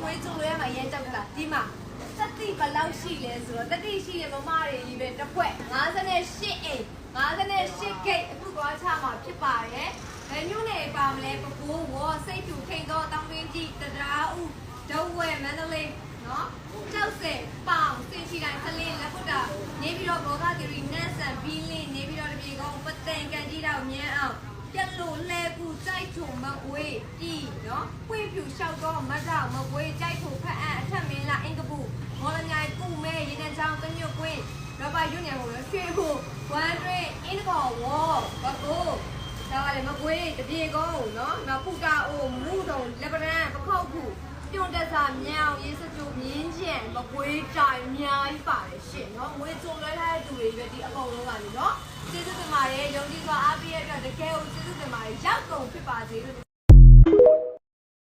ကွေးကျုံလွဲမှာရဲကြောက်တာဒီမှာတတိဘလောက်ရှိလဲဆိုတော့တတိရှိတဲ့မမတွေကြီးပဲတစ်ခွက်58အိမ်58ဂိတ်အခုသွားချမှာဖြစ်ပါတယ်ဘယ်မျိုးနဲ့ပါမလဲပကိုးဝေါ်စိတ်တူထိန်တော့တောင်းတင်းကြီးတရားဥဒုံဝဲမန္တလေးနော်60ပေါင်စင်ချီတိုင်းခလင်းလက်ဖုတ်တာနေပြီးတော့ဘောဂသီရီနတ်ဆန်ဘီလင်းနေပြီးတော့တပြေကောင်းပတန်ကန်ကြီးတော့မြန်းအောင်ကျက်လို့လဲကူကြိုက်ထုံမကွေးပြည်နော်ပွင့်ဖြူလျှောက်တော့မတ်တော့မကွေးကြိုက်ထုံဖက်အပ်အထက်မင်းလာအင်္ဂပူမော်လမြိုင်ကုမဲရေတန်းချောင်းကညွတ်ကွင်းတော့ပါရွညံဟိုရွှေဟိုဝမ်းတွင်းအင်းကောဝေါ်ဘကိုးဒါကလည်းမကွေးတပြေကောင်းနော်နောက်ဖူတာအိုမူတုံလက်ပရန်ပခောက်ခုပြုံတက်စာမြောင်ရေးစကြိုမြင်းကျန်မကွေးတိုင်အများကြီးပါတယ်ရှင့်နော်ငွေကြုံလွှဲထားတဲ့သူတွေပဲဒီအကုန်လုံးပါလေနော်ကျေးဇူးတင်ပါတယ်ယုံကြည်စွာအားပေးရတဲ့အတွက်တကယ်ကိုကျေးဇူးတင်ပါတယ်ရောက်ကုန်ဖြစ်ပါစေလို့